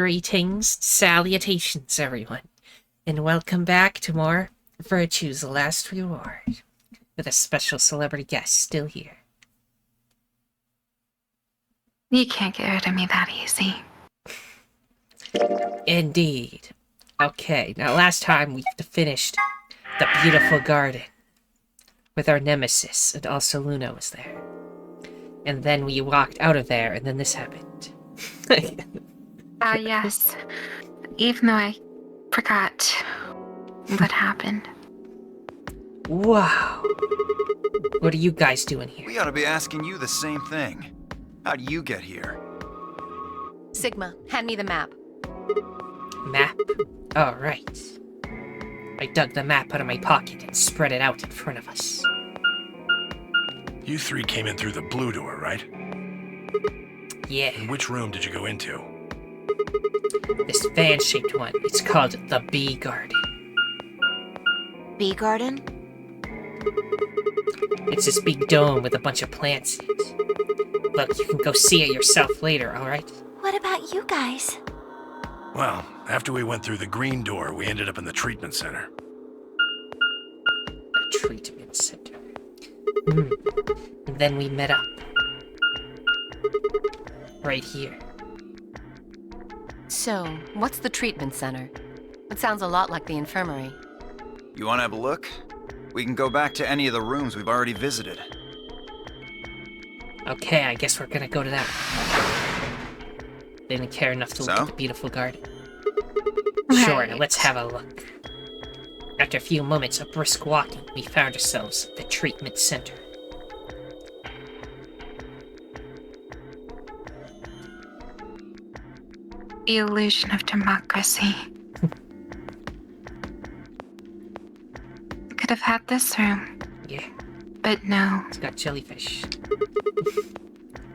Greetings, salutations, everyone, and welcome back to more Virtue's Last Reward, with a special celebrity guest still here. You can't get rid of me that easy. Indeed. Okay, now last time we finished the beautiful garden with our nemesis, and also Luna was there. And then we walked out of there, and then this happened. Yes. Even though I forgot what happened. Wow. What are you guys doing here? We ought to be asking you the same thing. How'd you get here? Sigma, hand me the map. Map? All right. I dug the map out of my pocket and spread it out in front of us. You three came in through the blue door, right? Yeah. And which room did you go into? This fan-shaped one. It's called the Bee Garden. Bee garden? It's this big dome with a bunch of plants in it. Look, you can go see it yourself later, alright? What about you guys? Well, after we went through the green door, we ended up in the treatment center. A treatment center. And then we met up. Right here. So, what's the treatment center? It sounds a lot like the infirmary. You want to have a look? We can go back to any of the rooms we've already visited. Okay, I guess we're gonna go to that one. They didn't care enough to look So? at the beautiful garden. Right. Sure, let's have a look. After a few moments of brisk walking, we found ourselves at the treatment center. The illusion of democracy. Could have had this room, Yeah, but no. it's got jellyfish.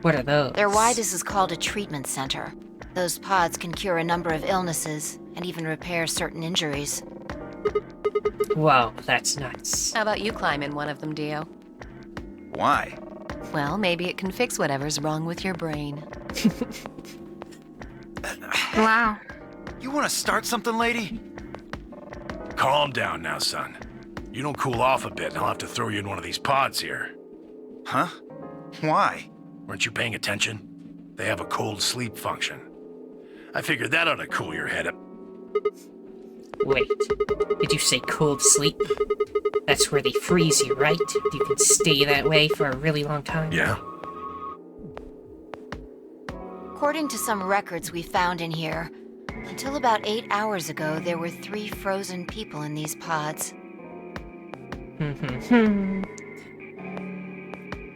What are those? They're why this is called a treatment center. Those pods can cure a number of illnesses and even repair certain injuries. Whoa, that's nuts. How about you climb in one of them, Dio? Why? Well, maybe it can fix whatever's wrong with your brain. Wow. You want to start something, lady? Calm down now, son. You don't cool off a bit, and I'll have to throw you in one of these pods here. Huh? Why? Weren't you paying attention? They have a cold sleep function. I figured that ought to cool your head up. Wait, did you say cold sleep? That's where they freeze you, right? You can stay that way for a really long time? Yeah? According to some records we found in here, until about 8 hours ago, there were 3 frozen people in these pods.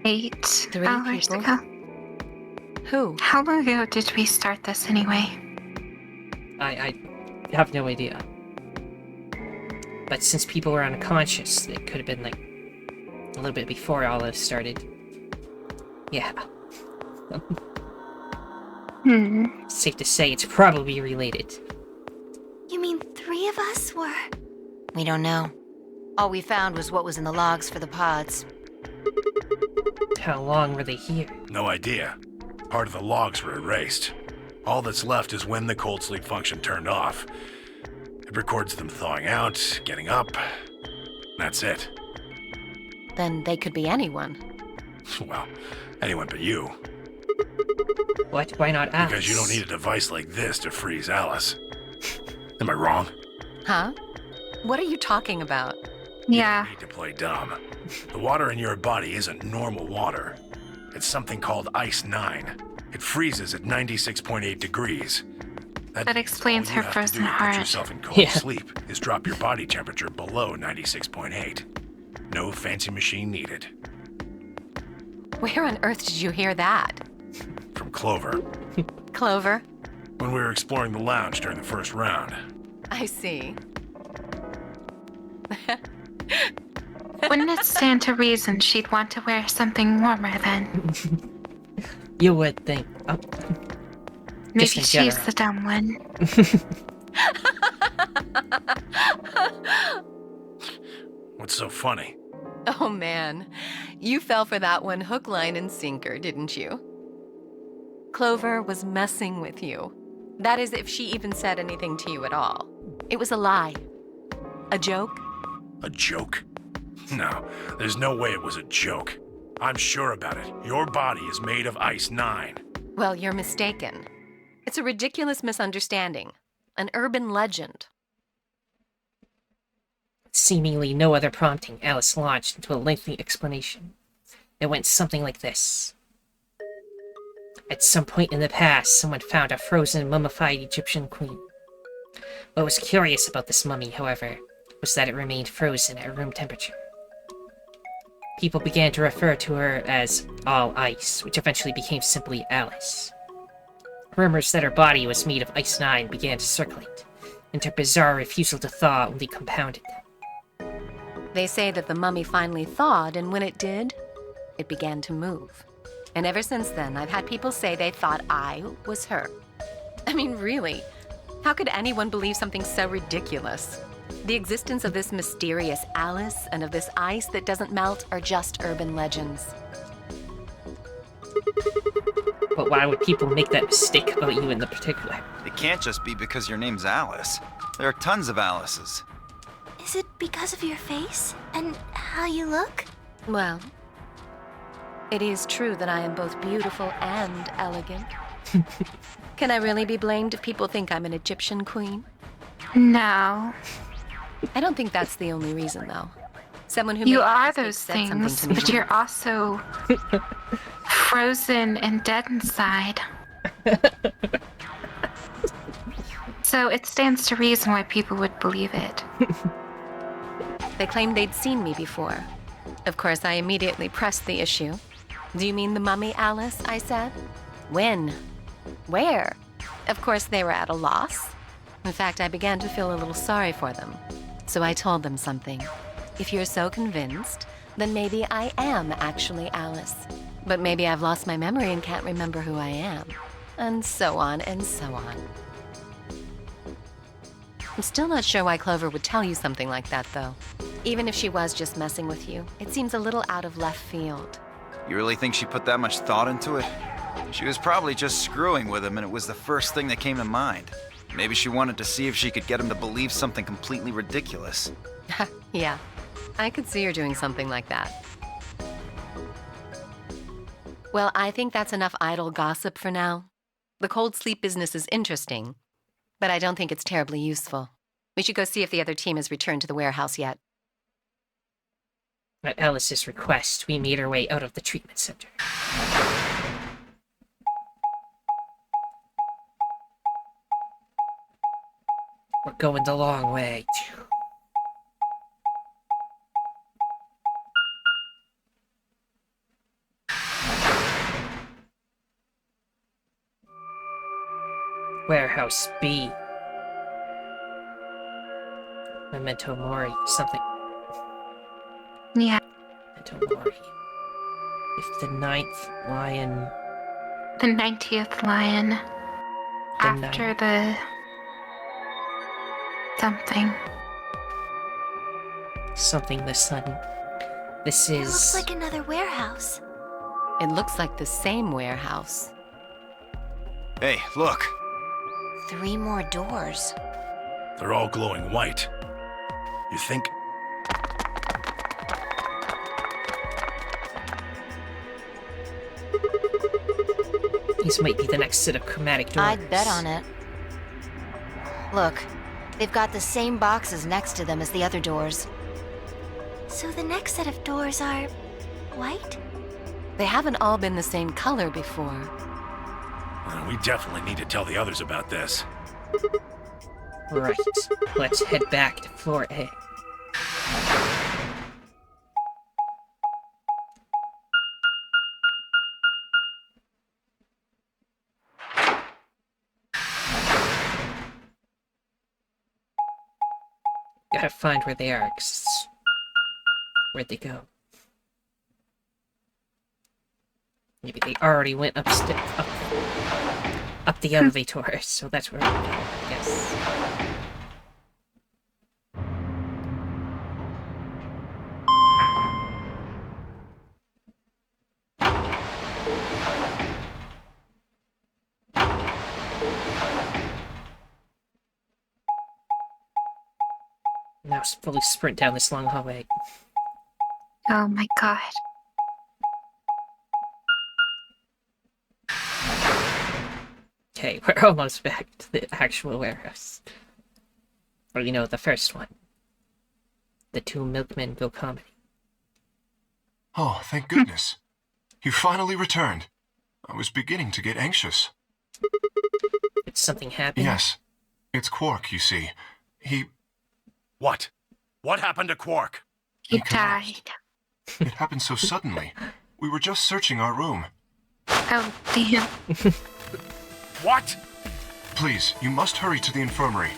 8 3 hours people? ago. Who? How long ago did we start this anyway? I have no idea. But since people were unconscious, it could have been like a little bit before all this started. Yeah. Safe to say it's probably related. You mean 3 of us were? We don't know. All we found was what was in the logs for the pods. How long were they here? No idea. Part of the logs were erased. All that's left is when the cold sleep function turned off. It records them thawing out, getting up. That's it. Then they could be anyone. Well, anyone but you. What? Why not Alice? Because you don't need a device like this to freeze Alice. Am I wrong? Huh? What are you talking about? Yeah. You need to play dumb. The water in your body isn't normal water. It's something called Ice 9. It freezes at 96.8 degrees. That explains all her you have frozen to do to heart. put yourself in cold Yeah. sleep is drop your body temperature below 96.8. No fancy machine needed. Where on earth did you hear that? From Clover, Clover? when we were exploring the lounge during the first round. I see. Wouldn't it stand to reason she'd want to wear something warmer then? You would think. Oh. Maybe Just in she's general. the dumb one. What's so funny? Oh man, you fell for that one hook, line, and sinker, didn't you? Clover was messing with you. That is, if she even said anything to you at all. It was a lie. A joke? A joke? No, there's no way it was a joke. I'm sure about it. Your body is made of Ice 9. Well, you're mistaken. It's a ridiculous misunderstanding. An urban legend. Seemingly no other prompting, Alice launched into a lengthy explanation. It went something like this. At some point in the past, someone found a frozen, mummified Egyptian queen. What was curious about this mummy, however, was that it remained frozen at room temperature. People began to refer to her as All Ice, which eventually became simply Alice. Rumors that her body was made of Ice 9 began to circulate, and her bizarre refusal to thaw only compounded them. They say that the mummy finally thawed, and when it did, it began to move. And ever since then, I've had people say they thought I was her. I mean, really, how could anyone believe something so ridiculous? The existence of this mysterious Alice and of this ice that doesn't melt are just urban legends. But why would people make that mistake about you in the particular? It can't just be because your name's Alice. There are tons of Alices. Is it because of your face and how you look? Well, it is true that I am both beautiful and elegant. Can I really be blamed if people think I'm an Egyptian queen? No. I don't think that's the only reason, though. Someone who You made are that those mistake said something things, to me. but you're also frozen and dead inside. So it stands to reason why people would believe it. They claimed they'd seen me before. Of course, I immediately pressed the issue. Do you mean the mummy, Alice? I said. When? Where? Of course, they were at a loss. In fact, I began to feel a little sorry for them. So I told them something. If you're so convinced, then maybe I am actually Alice. But maybe I've lost my memory and can't remember who I am. And so on and so on. I'm still not sure why Clover would tell you something like that, though. Even if she was just messing with you, it seems a little out of left field. You really think she put that much thought into it? She was probably just screwing with him, and it was the first thing that came to mind. Maybe she wanted to see if she could get him to believe something completely ridiculous. Yeah, I could see her doing something like that. Well, I think that's enough idle gossip for now. The cold sleep business is interesting, but I don't think it's terribly useful. We should go see if the other team has returned to the warehouse yet. At Alice's request, we made our way out of the treatment center. We're going the long way. Warehouse B. Memento Mori. Something. Yeah, Memento Mori. If the 9th lion. the 90th lion. After the... something. Something this sudden. This It is. looks like another warehouse. It looks like the same warehouse. Hey, look! 3 more doors. They're all glowing white. You think? These might be the next set of chromatic doors. I'd bet on it. Look, they've got the same boxes next to them as the other doors. So the next set of doors are white? They haven't all been the same color before. We definitely need to tell the others about this. Right. Let's head back to floor A. Gotta find where they are, 'cause where'd they go? Maybe they already went up the elevator, so that's where we go, I guess. Now fully sprint down this long hallway. Oh my god. Okay, we're almost back to the actual warehouse. Or, you know, the first one. The two milkmen go comedy. Oh, thank goodness. You finally returned. I was beginning to get anxious. Did something happen? Yes. It's Quark, you see. He What? What happened to Quark? He collapsed. died. It happened so suddenly. We were just searching our room. Oh, damn. What? Please, you must hurry to the infirmary.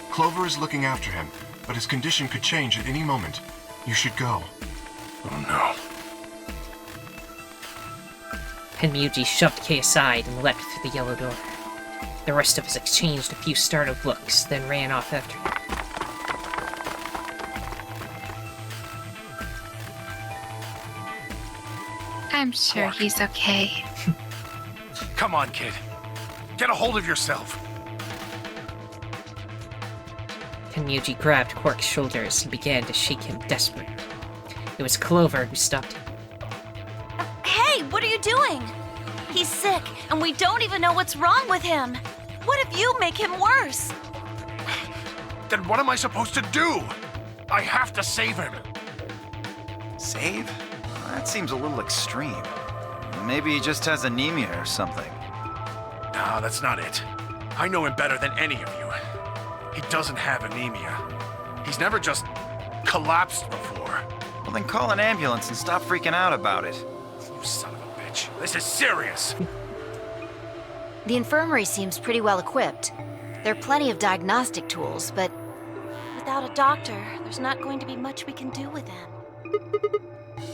Clover is looking after him, but his condition could change at any moment. You should go. Oh no. Tenmyuji shoved Kay aside and leapt through the yellow door. The rest of us exchanged a few startled looks, then ran off after him. I'm sure he's okay. Come on, kid. Get a hold of yourself. Tenmyuji grabbed Quark's shoulders and began to shake him desperately. It was Clover who stopped him. Hey, what are you doing? He's sick, and we don't even know what's wrong with him. What if you make him worse? Then what am I supposed to do? I have to save him. Save? That seems a little extreme. Maybe he just has anemia or something. No, that's not it. I know him better than any of you. He doesn't have anemia. He's never just collapsed before. Well, then call an ambulance and stop freaking out about it. You son of a bitch. This is serious. The infirmary seems pretty well equipped. There are plenty of diagnostic tools, but Without a doctor, there's not going to be much we can do with him.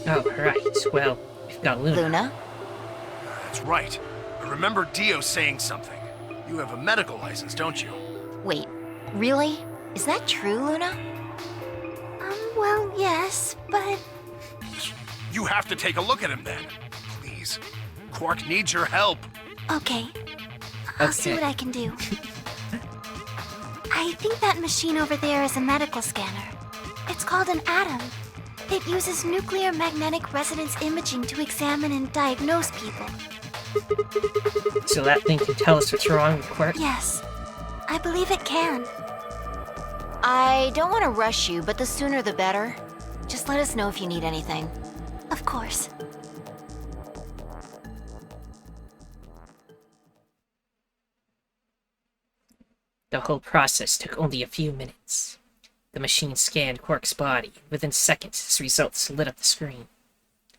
Oh, right. Well, we've got Luna. Luna? That's right. I remember Dio saying something. You have a medical license, don't you? Wait, really? Is that true, Luna? Well, yes, but You have to take a look at him then. Please. Quark needs your help. okay. I'll see Okay. what I can do. I think that machine over there is a medical scanner. It's called an atom. It uses nuclear magnetic resonance imaging to examine and diagnose people. So that thing can tell us what's wrong with Quark? Yes, I believe it can. I don't want to rush you, but the sooner the better. Just let us know if you need anything. Of course. The whole process took only a few minutes. The machine scanned Quark's body, and within seconds his results lit up the screen.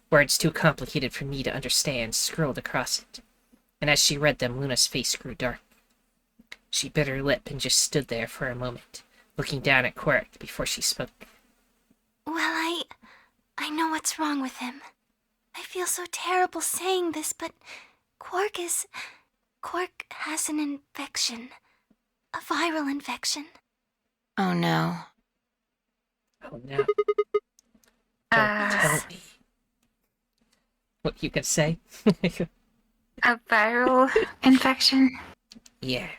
Words too complicated for me to understand scrolled across it, and as she read them, Luna's face grew dark. She bit her lip and just stood there for a moment, looking down at Quark before she spoke. Well, I know what's wrong with him. I feel so terrible saying this, but Quark has an infection. A viral infection. Oh no. Oh no. Don't tell me. What you could say? A viral infection? Yeah.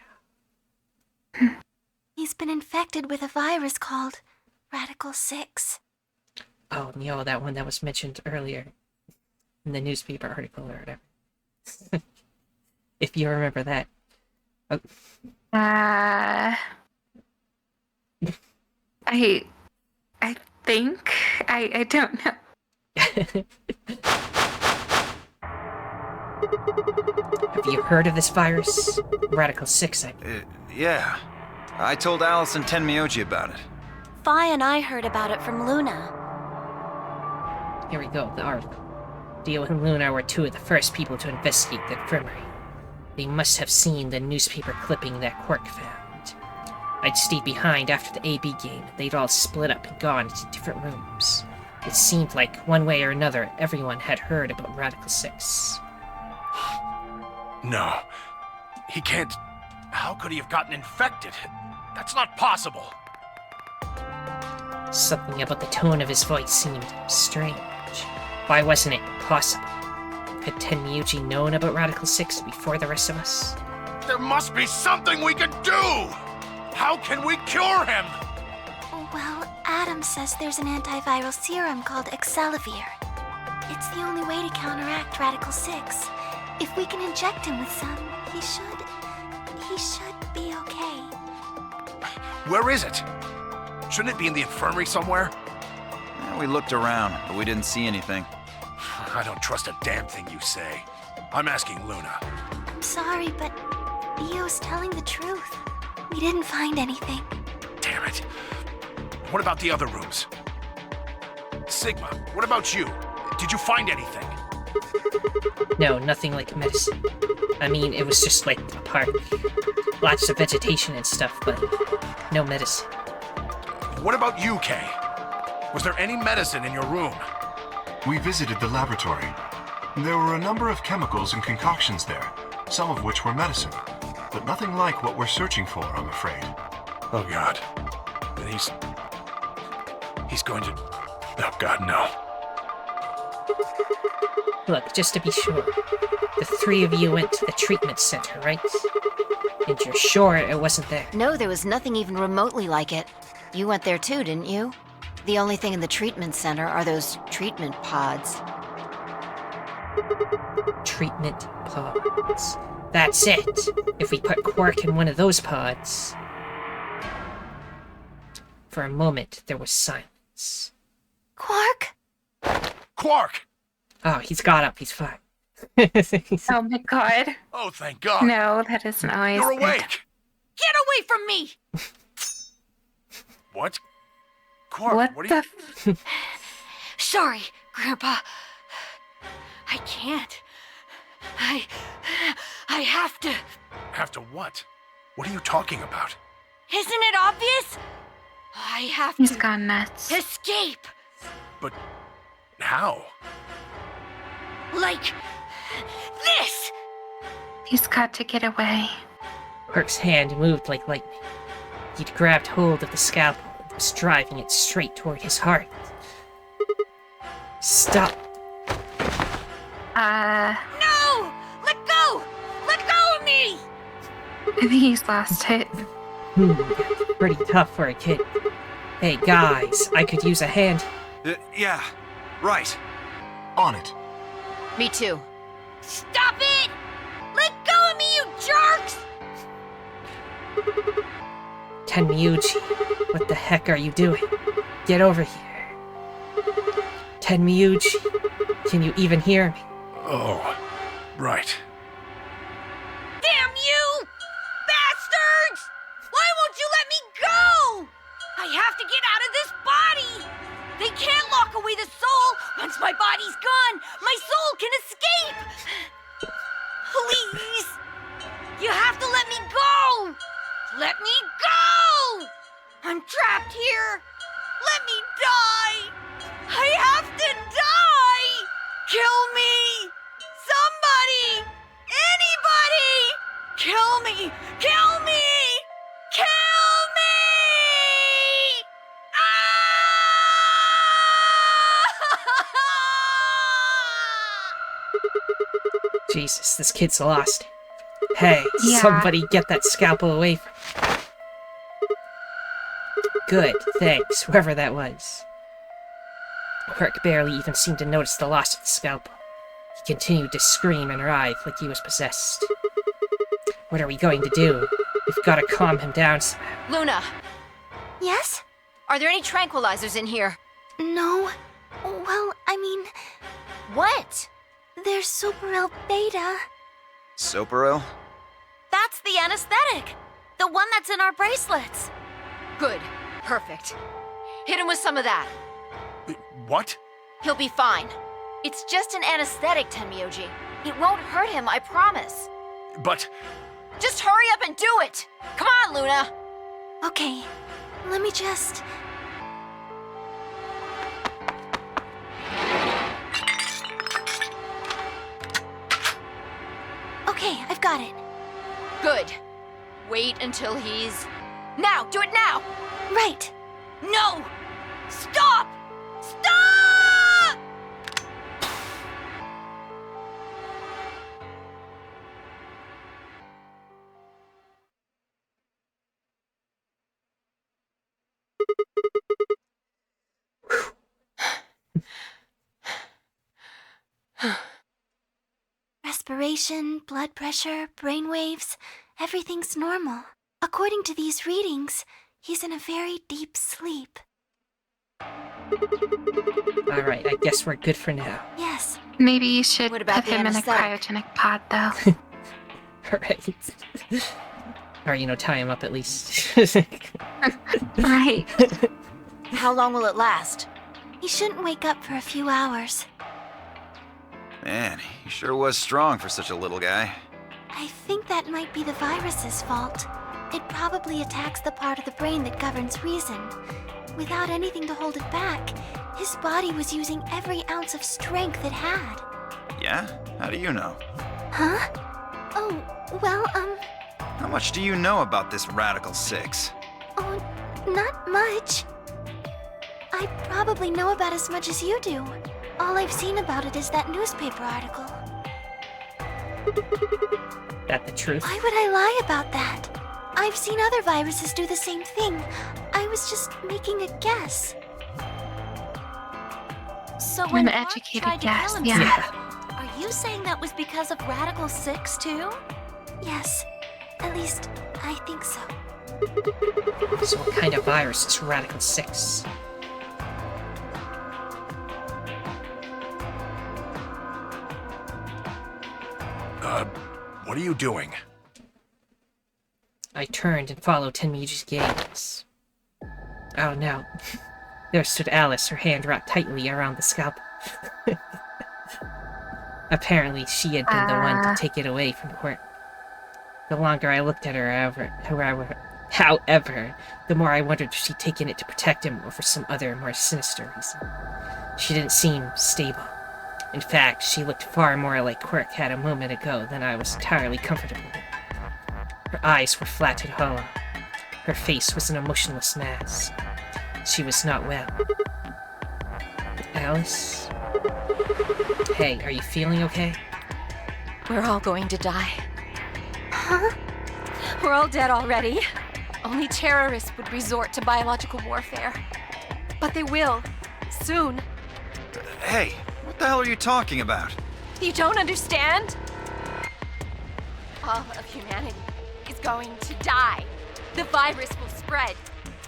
He's been infected with a virus called Radical-6. Oh, no, that one that was mentioned earlier in the newspaper article or whatever. If you remember that. Oh. I think I don't know. Have you heard of this virus? Radical-6, Yeah. I told Alice and Tenmyuji about it. Fi and I heard about it from Luna. Here we go, the article. Dio and Luna were two of the first people to investigate the infirmary. They must have seen the newspaper clipping that Quark found. I'd stayed behind after the AB game. They'd all split up and gone into different rooms. It seemed like, one way or another, everyone had heard about Radical-6. No. He can't... How could he have gotten infected? That's not possible. Something about the tone of his voice seemed strange. Why wasn't it possible? Had Tenmyuji known about Radical-6 before the rest of us? There must be something we can do! How can we cure him? Well, Adam says there's an antiviral serum called Excelivir. It's the only way to counteract Radical-6. If we can inject him with some, he should be okay. Where is it? Shouldn't it be in the infirmary somewhere? We looked around, but we didn't see anything. I don't trust a damn thing you say. I'm asking Luna. I'm sorry, but Io's telling the truth. We didn't find anything. Damn it. What about the other rooms? Sigma, what about you? Did you find anything? No, nothing like medicine. I mean, it was just like a park. Lots of vegetation and stuff, but no medicine. What about you, Kay? Was there any medicine in your room? We visited the laboratory. There were a number of chemicals and concoctions there, some of which were medicine, but nothing like what we're searching for, I'm afraid. Oh, God. Then he's going to... Oh, God, no. Look, just to be sure, the three of you went to the treatment center, right? And you're sure it wasn't there? No, there was nothing even remotely like it. You went there too, didn't you? The only thing in the treatment center are those treatment pods. Treatment pods. That's it. If we put Quark in one of those pods... For a moment, there was silence. Quark? Quark! Oh, he's got up. He's fine. Oh my god. Oh, thank God. No, that isn't always You're good. awake! Get away from me! What? Quark, What are the you... Sorry, Grandpa. I can't. I have to. Have to what? What are you talking about? Isn't it obvious? I have He's to gone nuts. escape. But... how? Like this. He's got to get away. Quark's hand moved like lightning. He'd grabbed hold of the scalpel and was driving it straight toward his heart. Stop. No! Let go! Let go of me! I think he's lost it. Pretty tough for a kid. Hey guys, I could use a hand. Yeah, right. On it. Me too. Stop it! Let go of me, you jerks! Tenmyuji, what the heck are you doing? Get over here. Tenmyuji, can you even hear me? Oh, right. Damn you! Bastards! Why won't you let me go? I have to get out of this body! They can't lock away the soul! Once my body's gone, my soul can escape! Please! You have to let me go! Let me go! I'm trapped here! Let me die! I have to die! Kill me! Somebody! Anybody! Kill me! Kill me! Kill me! Jesus, this kid's lost. Hey, Yeah. somebody get that scalpel away from me. Good, thanks, whoever that was. Quark barely even seemed to notice the loss of the scalpel. He continued to scream and writhe like he was possessed. What are we going to do? We've got to calm him down somehow. Luna, Yes? are there any tranquilizers in here? No. Well, I mean, What? there's Superil Beta. Soperil? That's the anesthetic! The one that's in our bracelets! Good. Perfect. Hit him with some of that. What? He'll be fine. It's just an anesthetic, Tenmyuji. It won't hurt him, I promise. But... Just hurry up and do it! Come on, Luna! Okay, let me just... Okay, I've got it. Good. Wait until he's... Now! Do it now! Right. No! Stop! Stop! Respiration, blood pressure, brain waves, everything's normal. According to these readings, he's in a very deep sleep. Alright, I guess we're good for now. Yes. Maybe you should What about put the him in a anesthetic? cryogenic pod, though. Alright. Or, tie him up at least. Right. How long will it last? He shouldn't wake up for a few hours. Man, he sure was strong for such a little guy. I think that might be the virus's fault. It probably attacks the part of the brain that governs reason. Without anything to hold it back, his body was using every ounce of strength it had. Yeah? How do you know? Huh? Oh, well, How much do you know about this Radical-6? oh, not much. I probably know about as much as you do. All I've seen about it is that newspaper article. That the truth? Why would I lie about that? I've seen other viruses do the same thing. I was just making a guess. So An when Mark educated tried to guess, kill yeah. himself, are you saying that was because of Radical-6 too? Yes, at least I think so. So what kind of virus is Radical-6? What are you doing? I turned and followed Tenmiji's gaze. Oh no. There stood Alice, her hand wrapped tightly around the scalpel. Apparently, she had been the one to take it away from Quirk. The longer I looked at her, however, the more I wondered if she'd taken it to protect him or for some other, more sinister reason. She didn't seem stable. In fact, she looked far more like Quirk had a moment ago than I was entirely comfortable with. Her eyes were flat and hollow. Her face was an emotionless mask. She was not well. Alice? Hey, are you feeling okay? We're all going to die. Huh? We're all dead already. Only terrorists would resort to biological warfare. But they will. Soon. Hey, what the hell are you talking about? You don't understand? All of humanity is going to die. The virus will spread.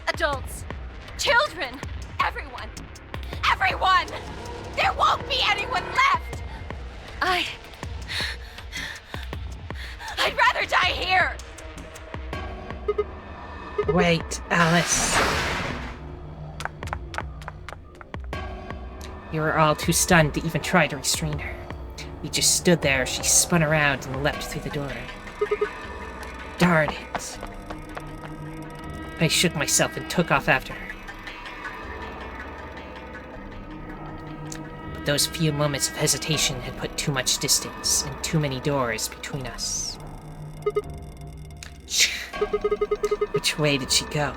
Adults, children, everyone. Everyone! There won't be anyone left! I'd rather die here! Wait, Alice. You were all too stunned to even try to restrain her. We just stood there as she spun around and leapt through the door. Darn it. I shook myself and took off after her. But those few moments of hesitation had put too much distance and too many doors between us. Which way did she go?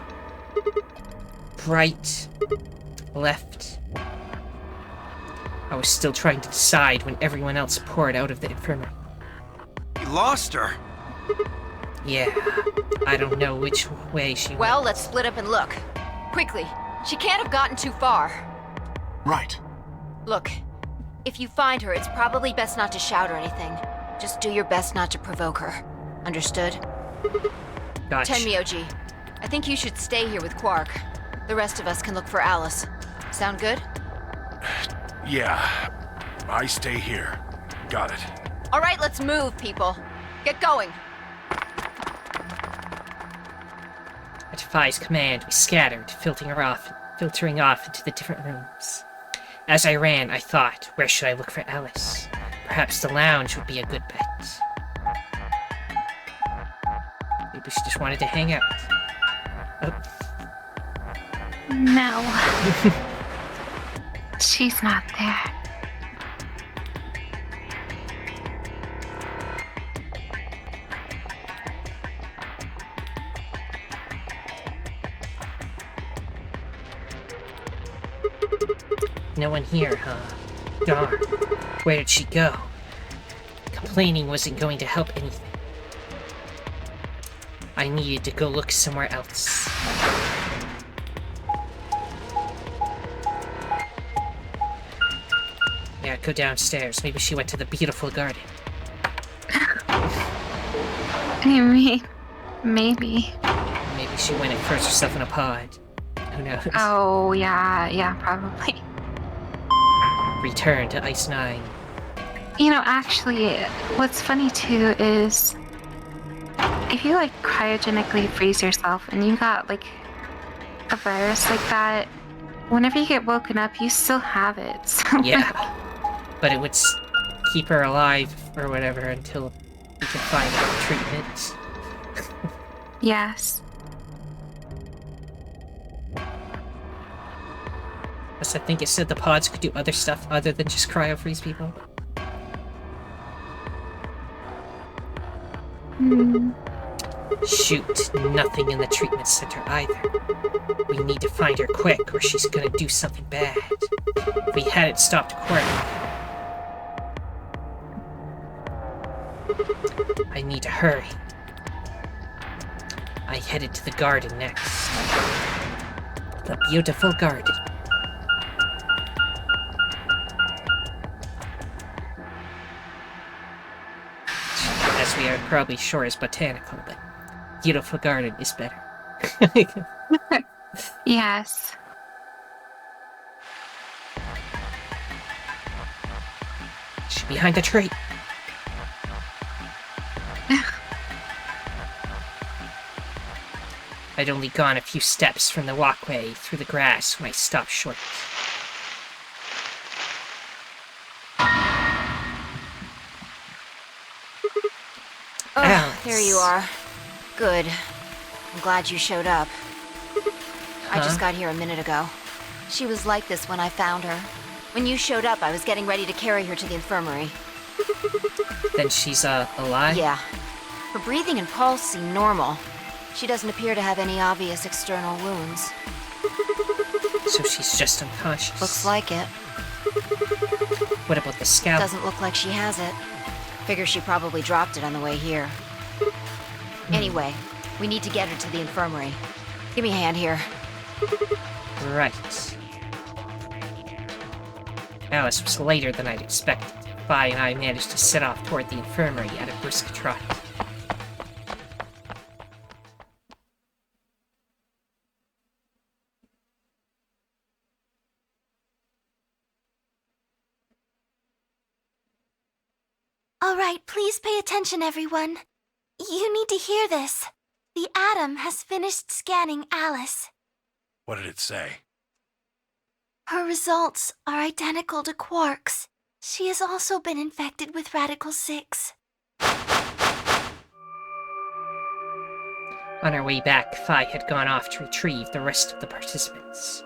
Right? Left? I was still trying to decide when everyone else poured out of the infirmary. You lost her. Yeah, I don't know which way she went. Well, let's split up and look. Quickly. She can't have gotten too far. Right. Look, if you find her, it's probably best not to shout or anything. Just do your best not to provoke her. Understood? Gotcha. Tenmyoji, I think you should stay here with Quark. The rest of us can look for Alice. Sound good? Yeah, I stay here. Got it. All right, let's move, people. Get going. At Phi's command, we scattered, filtering off into the different rooms. As I ran, I thought, where should I look for Alice? Perhaps the lounge would be a good bet. Maybe she just wanted to hang out. Oh. No. She's not there. No one here, huh? Darn. Where did she go? Complaining wasn't going to help anything. I needed to go look somewhere else. Yeah, not go downstairs. Maybe she went to the beautiful garden. I mean, maybe. Maybe she went and froze herself in a pod. Who knows? Oh, yeah, probably. Return to Ice 9. You know, actually, what's funny too is if you like cryogenically freeze yourself and you got like a virus like that, whenever you get woken up, you still have it. So, Yeah. But it would keep her alive or whatever until we can find a treatment. Yes. Plus, I think it said the pods could do other stuff other than just cryo-freeze people. Shoot, nothing in the treatment center either. We need to find her quick, or she's gonna do something bad. If we hadn't stopped Quirk. I need to hurry. I headed to the garden next. The beautiful garden. As we are probably sure is botanical, but beautiful garden is better. Yes. She's behind the tree. I'd only gone a few steps from the walkway through the grass when I stopped short. Oh, Alex. there you are. Good. I'm glad you showed up. I just got here a minute ago. She was like this when I found her. When you showed up, I was getting ready to carry her to the infirmary. Then she's, alive? Yeah. Her breathing and pulse seem normal. She doesn't appear to have any obvious external wounds. So she's just unconscious. Looks like it. What about the scalp? Doesn't look like she has it. Figure she probably dropped it on the way here. Anyway, we need to get her to the infirmary. Give me a hand here. Right. Alice was later than I'd expected. Vi and I managed to set off toward the infirmary at a brisk trot. All right, please pay attention, everyone. You need to hear this. The Atom has finished scanning Alice. What did it say? Her results are identical to Quark's. She has also been infected with Radical-6. On our way back, Vi had gone off to retrieve the rest of the participants.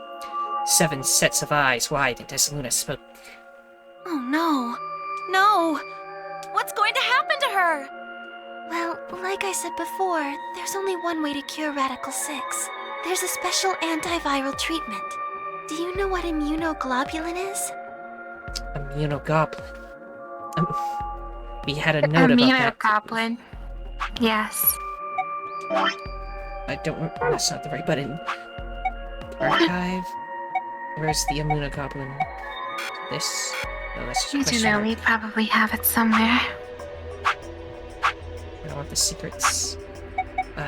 7 sets of eyes widened as Luna spoke. Oh no. No! What's going to happen to her? Well, like I said before, there's only one way to cure Radical-6. There's a special antiviral treatment. Do you know what immunoglobulin is? Immunogoblin. We had a note about that. Goblin. Yes. I don't. That's not the right button. Archive. Where's the immunogoblin? This. Oh, that's just a You do question know mark. we probably have it somewhere. I don't want the secrets.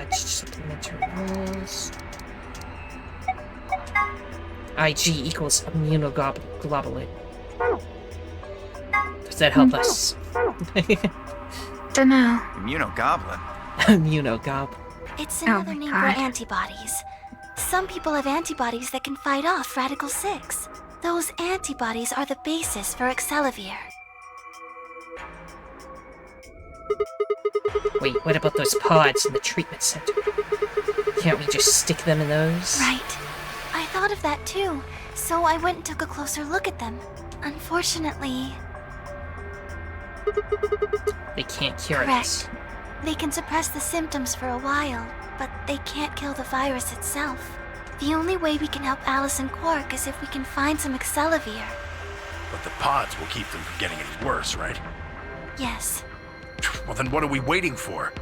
Just supplementary rules. IG equals immunoglobulin. Does that help us? Dunno. Immunogoblin? Immunogoblin. It's Oh another my name God. for antibodies. Some people have antibodies that can fight off Radical-6. Those antibodies are the basis for Excelavir. Wait, what about those pods in the treatment center? Can't we just stick them in those? Right. I thought of that too, so I went and took a closer look at them. Unfortunately, They can't cure correct. it. They can suppress the symptoms for a while, but they can't kill the virus itself. The only way we can help Alice and Quark is if we can find some Excelavir. But the pods will keep them from getting any worse, right? Yes. Well, then what are we waiting for?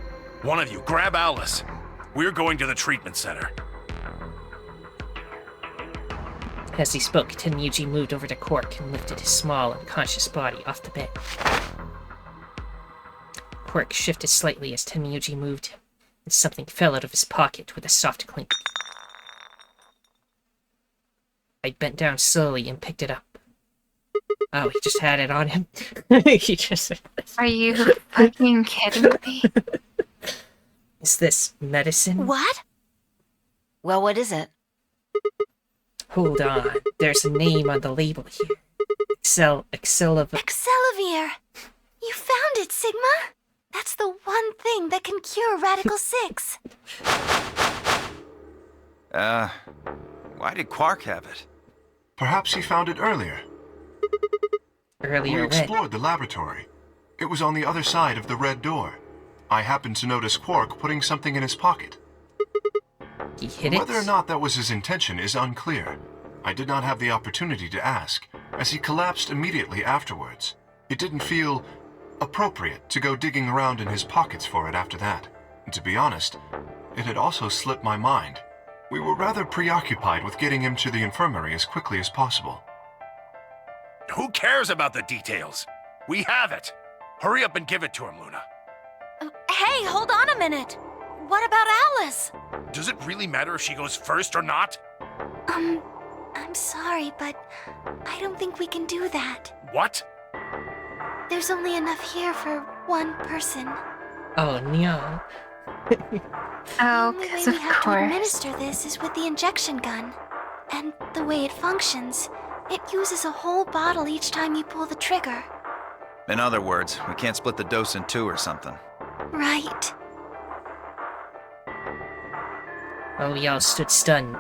One of you, grab Alice. We're going to the treatment center. As he spoke, Tenryuji moved over to Quark and lifted his small, unconscious body off the bed. Quark shifted slightly as Tenryuji moved him, and something fell out of his pocket with a soft clink. I bent down slowly and picked it up. Oh, he just had it on him. He just... Are you fucking kidding me? Is this medicine? What? Well, what is it? Hold on. There's a name on the label here. Excelavir. Excelavir! You found it, Sigma! That's the one thing that can cure Radical-6. Why did Quark have it? Perhaps he found it earlier. We Earlier when? explored the laboratory. It was on the other side of the red door. I happened to notice Quark putting something in his pocket. He hid it? Whether or not that was his intention is unclear. I did not have the opportunity to ask, as he collapsed immediately afterwards. It didn't feel appropriate to go digging around in his pockets for it after that. And to be honest, it had also slipped my mind. We were rather preoccupied with getting him to the infirmary as quickly as possible. Who cares about the details? We have it. Hurry up and give it to him, Luna. Hey, hold on a minute. What about Alice? Does it really matter if she goes first or not? I'm sorry, but I don't think we can do that. What? There's only enough here for one person. Oh, no. Oh, The only way because we of have to course. administer this is with the injection gun. And the way it functions, it uses a whole bottle each time you pull the trigger. In other words, we can't split the dose in two or something. Right. Oh, we all stood stunned.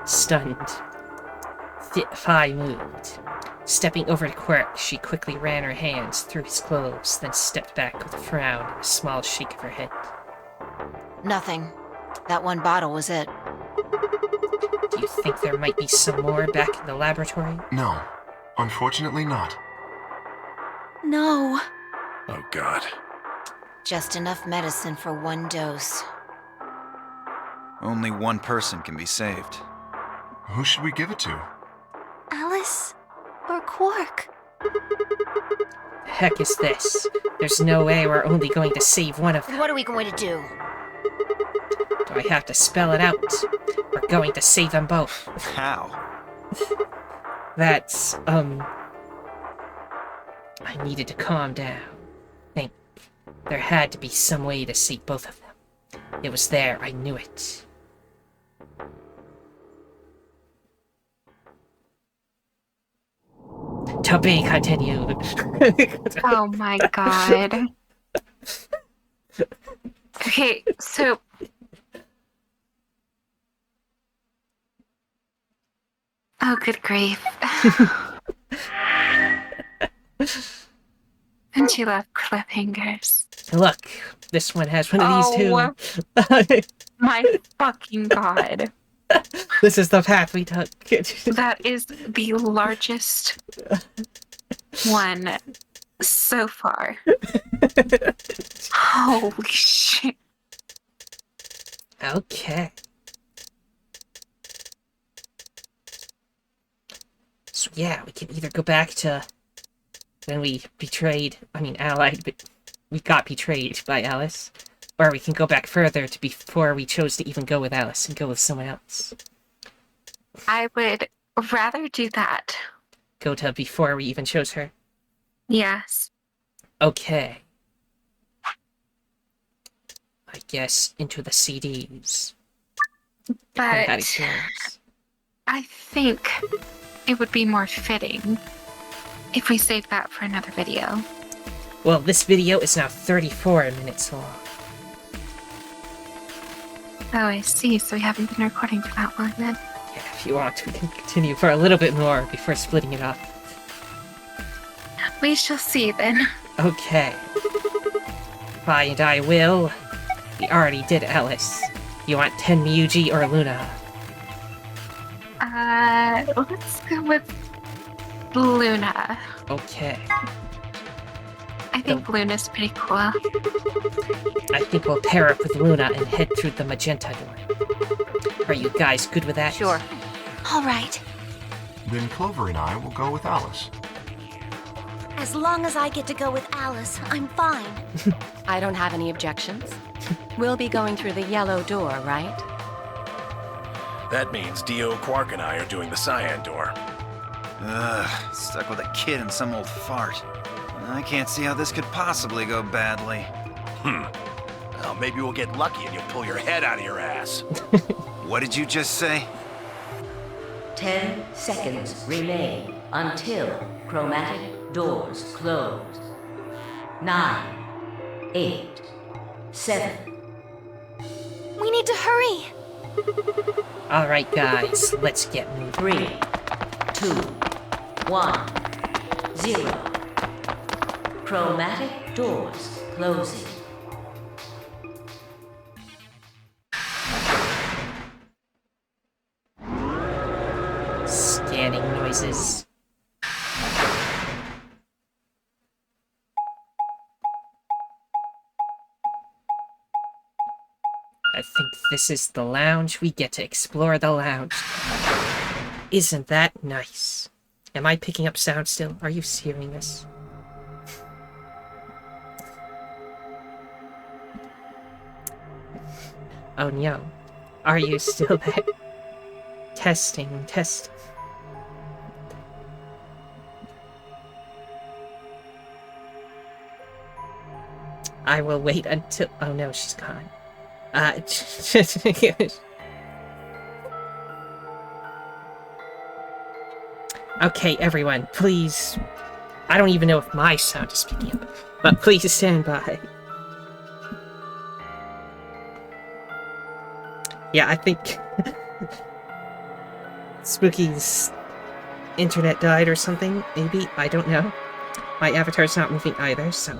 Fi moved. Stepping over to Quark, she quickly ran her hands through his clothes, then stepped back with a frown and a small shake of her head. Nothing. That one bottle was it. Do you think there might be some more back in the laboratory? No, unfortunately not. No. Oh, God. Just enough medicine for one dose. Only one person can be saved. Who should we give it to? Alice or Quark? The heck is this? There's no way we're only going to save one of them. What are we going to do? Do I have to spell it out? We're going to save them both. How? That's, I needed to calm down. Think. There had to be some way to save both of them. It was there, I knew it. To be continued. Oh my god. Okay, so... Oh, good grief. And she left cliffhangers. Look, this one has one of these too. My fucking god. This is the path we took. That is the largest one so far. Holy shit. Okay. So yeah, we can either go back to when we allied, but we got betrayed by Alice. Or we can go back further to before we chose to even go with Alice and go with someone else. I would rather do that. Go to before we even chose her? Yes. Okay. I guess into the CDs. That But experience. I think it would be more fitting if we saved that for another video. Well, this video is now 34 minutes long. Oh, I see. So we haven't been recording for that long then. Yeah, if you want, we can continue for a little bit more before splitting it up. We shall see then. Okay. Fi and I will. We already did Alice. You want Tenryuji or Luna? Let's go with Luna. Okay. I think Luna's pretty cool. I think we'll pair up with Luna and head through the magenta door. Are you guys good with that? Sure. All right. Then Clover and I will go with Alice. As long as I get to go with Alice, I'm fine. I don't have any objections. We'll be going through the yellow door, right? That means Dio, Quark, and I are doing the cyan door. Ugh, stuck with a kid and some old fart. I can't see how this could possibly go badly. Well, maybe we'll get lucky and you'll pull your head out of your ass. What did you just say? 10 seconds remain until chromatic doors close. 9, 8, 7. We need to hurry. Alright, guys, let's get moving. 3, 2, 1, 0. Chromatic doors closing. Scanning noises. I think this is the lounge. We get to explore the lounge. Isn't that nice? Am I picking up sound still? Are you hearing this? Oh no. Are you still there? Testing, testing. I will wait until... Oh no, she's gone. Okay, everyone, please. I don't even know if my sound is picking up, but please stand by. Yeah, I think Spookie's internet died or something, maybe? I don't know. My avatar's not moving either, so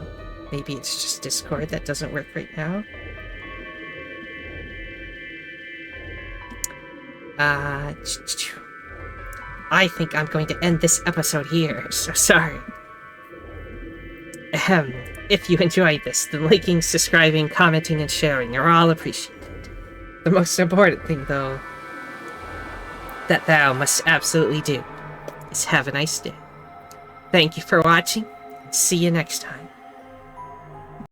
maybe it's just Discord that doesn't work right now. I think I'm going to end this episode here, so sorry. If you enjoyed this, then liking, subscribing, commenting, and sharing are all appreciated. The most important thing, though, that thou must absolutely do is have a nice day. Thank you for watching, and see you next time.